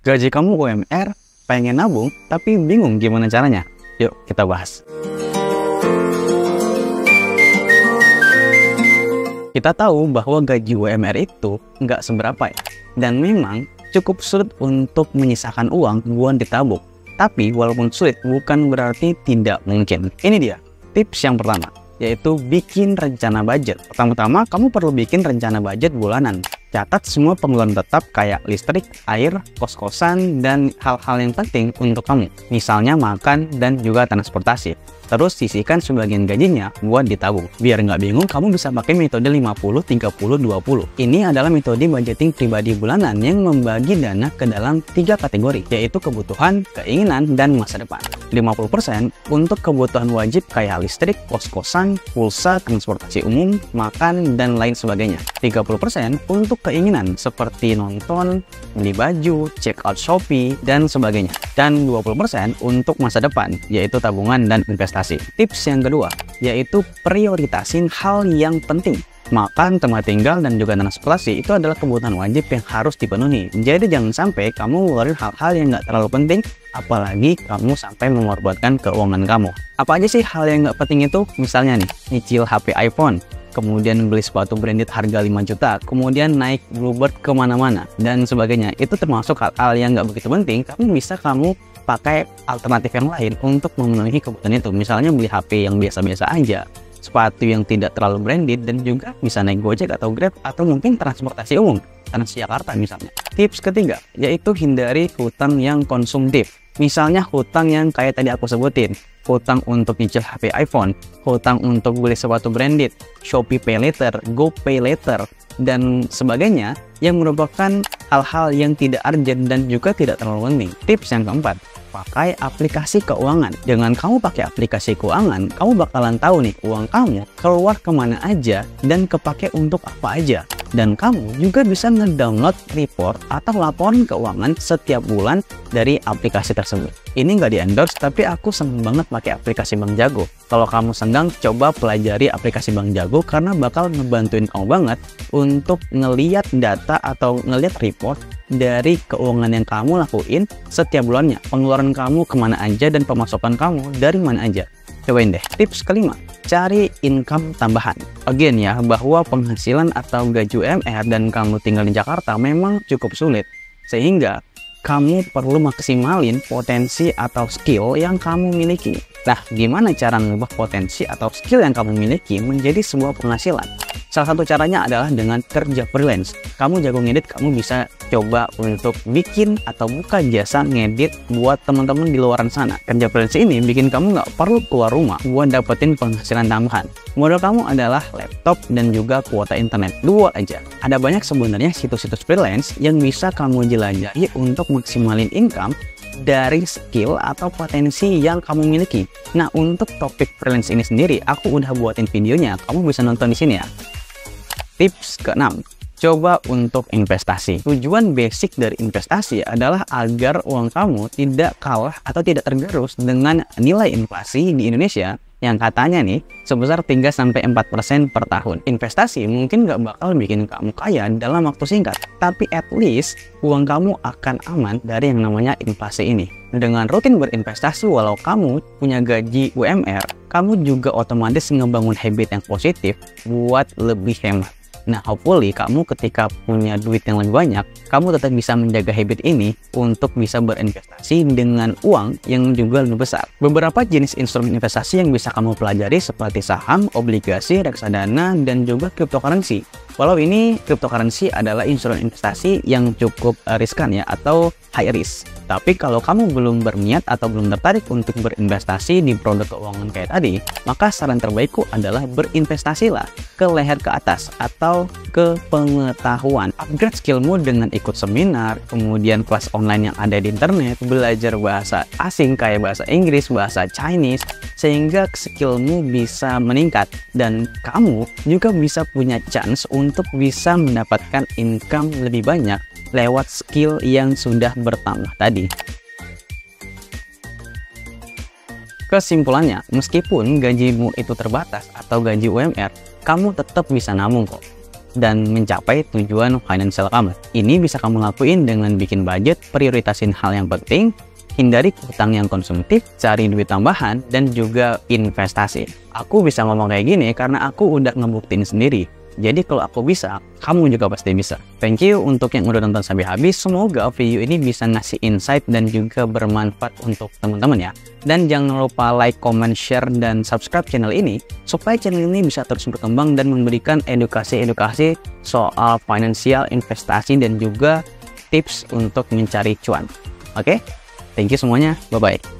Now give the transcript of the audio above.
Gaji kamu UMR, pengen nabung, tapi bingung gimana caranya? Yuk kita bahas. Kita tahu bahwa gaji UMR itu nggak seberapa ya. Dan memang cukup sulit untuk menyisakan uang buat ditabung. Tapi walaupun sulit, bukan berarti tidak mungkin. Ini dia, tips yang pertama, yaitu bikin rencana budget. Pertama-tama, kamu perlu bikin rencana budget bulanan. Catat semua pengeluaran tetap kayak listrik, air, kos-kosan, dan hal-hal yang penting untuk kamu. Misalnya makan dan juga transportasi. Terus sisihkan sebagian gajinya buat ditabung. Biar nggak bingung, kamu bisa pakai metode 50-30-20. Ini adalah metode budgeting pribadi bulanan yang membagi dana ke dalam 3 kategori, yaitu kebutuhan, keinginan, dan masa depan. 50% untuk kebutuhan wajib kayak listrik, kos-kosan, pulsa, transportasi umum, makan, dan lain sebagainya. 30% untuk keinginan seperti nonton, beli baju, check out Shopee, dan sebagainya. Dan 20% untuk masa depan, yaitu tabungan dan investasi. Tips yang kedua, yaitu prioritasin hal yang penting. Makan, tempat tinggal, dan juga transportasi itu adalah kebutuhan wajib yang harus dipenuhi. Jadi jangan sampai kamu ngeluarin hal-hal yang nggak terlalu penting, apalagi kamu sampai mengorbankan keuangan kamu. Apa aja sih hal yang nggak penting itu? Misalnya nih, nyicil HP iPhone, kemudian beli sepatu branded harga 5 juta, kemudian naik Bluebird kemana-mana, dan sebagainya. Itu termasuk hal-hal yang nggak begitu penting, tapi bisa kamu pakai alternatif yang lain untuk memenuhi kebutuhan itu. Misalnya beli HP yang biasa-biasa aja, sepatu yang tidak terlalu branded, dan juga bisa naik Gojek atau Grab, atau mungkin transportasi umum, Transjakarta misalnya. Tips ketiga, yaitu hindari hutang yang konsumtif. Misalnya hutang yang kayak tadi aku sebutin, hutang untuk nyicil HP iPhone, hutang untuk beli sepatu branded, Shopee Pay Later, GoPay Later, dan sebagainya, yang merupakan hal-hal yang tidak urgent dan juga tidak terlalu penting. Tips yang keempat, pakai aplikasi keuangan. Dengan kamu pakai aplikasi keuangan, kamu bakalan tahu nih uang kamu keluar kemana aja dan kepake untuk apa aja. Dan kamu juga bisa ngedownload report atau laporan keuangan setiap bulan dari aplikasi tersebut. Ini nggak di-endorse, tapi aku seneng banget pakai aplikasi Bank Jago. Kalau kamu senggang, coba pelajari aplikasi Bank Jago karena bakal ngebantuin kamu banget untuk ngeliat data atau ngeliat report dari keuangan yang kamu lakuin setiap bulannya. Pengeluaran kamu kemana aja dan pemasukan kamu dari mana aja. Cobain deh. Tips kelima, cari income tambahan. Again ya, bahwa penghasilan atau gaji UMR dan kamu tinggal di Jakarta memang cukup sulit. Sehingga kamu perlu maksimalin potensi atau skill yang kamu miliki. Nah, gimana cara mengubah potensi atau skill yang kamu miliki menjadi sebuah penghasilan? Salah satu caranya adalah dengan kerja freelance. Kamu jago ngedit, kamu bisa coba untuk bikin atau buka jasa ngedit buat teman-teman di luaran sana. Kerja freelance ini bikin kamu nggak perlu keluar rumah buat dapetin penghasilan tambahan. Modal kamu adalah laptop dan juga kuota internet. Dua aja. Ada banyak sebenarnya situs-situs freelance yang bisa kamu jelajahi untuk maksimalin income dari skill atau potensi yang kamu miliki. Nah, untuk topik freelance ini sendiri, aku udah buatin videonya. Kamu bisa nonton di sini ya. Tips ke-6, coba untuk investasi. Tujuan basic dari investasi adalah agar uang kamu tidak kalah atau tidak tergerus dengan nilai inflasi di Indonesia yang katanya nih sebesar 3-4% per tahun. Investasi mungkin nggak bakal bikin kamu kaya dalam waktu singkat, tapi at least uang kamu akan aman dari yang namanya inflasi ini. Dengan rutin berinvestasi, walau kamu punya gaji UMR, kamu juga otomatis ngebangun habit yang positif buat lebih hemat. Nah, hopefully kamu ketika punya duit yang lebih banyak, kamu tetap bisa menjaga habit ini untuk bisa berinvestasi dengan uang yang juga lebih besar. Beberapa jenis instrumen investasi yang bisa kamu pelajari seperti saham, obligasi, reksadana, dan juga cryptocurrency. Walau ini cryptocurrency adalah instrumen investasi yang cukup riskan ya, atau high risk. Tapi kalau kamu belum berniat atau belum tertarik untuk berinvestasi di produk keuangan kayak tadi, maka saran terbaikku adalah berinvestasilah ke leher ke atas atau ke pengetahuan. Upgrade skillmu dengan ikut seminar, kemudian kelas online yang ada di internet, belajar bahasa asing kayak bahasa Inggris, bahasa Chinese, sehingga skillmu bisa meningkat dan kamu juga bisa punya chance untuk bisa mendapatkan income lebih banyak lewat skill yang sudah bertambah tadi. Kesimpulannya, meskipun gajimu itu terbatas atau gaji UMR, kamu tetap bisa nabung kok. dan mencapai tujuan financial kamu. Ini bisa kamu lakuin dengan bikin budget, prioritasin hal yang penting, hindari utang yang konsumtif, cari duit tambahan, dan juga investasi. Aku bisa ngomong kayak gini karena aku udah ngebuktiin sendiri. Jadi kalau aku bisa, kamu juga pasti bisa. Thank you untuk yang udah nonton sampai habis. Semoga video ini bisa ngasih insight dan juga bermanfaat untuk teman-teman ya. Dan jangan lupa like, comment, share, dan subscribe channel ini supaya channel ini bisa terus berkembang dan memberikan edukasi-edukasi soal finansial, investasi, dan juga tips untuk mencari cuan. Oke? Thank you semuanya. Bye-bye.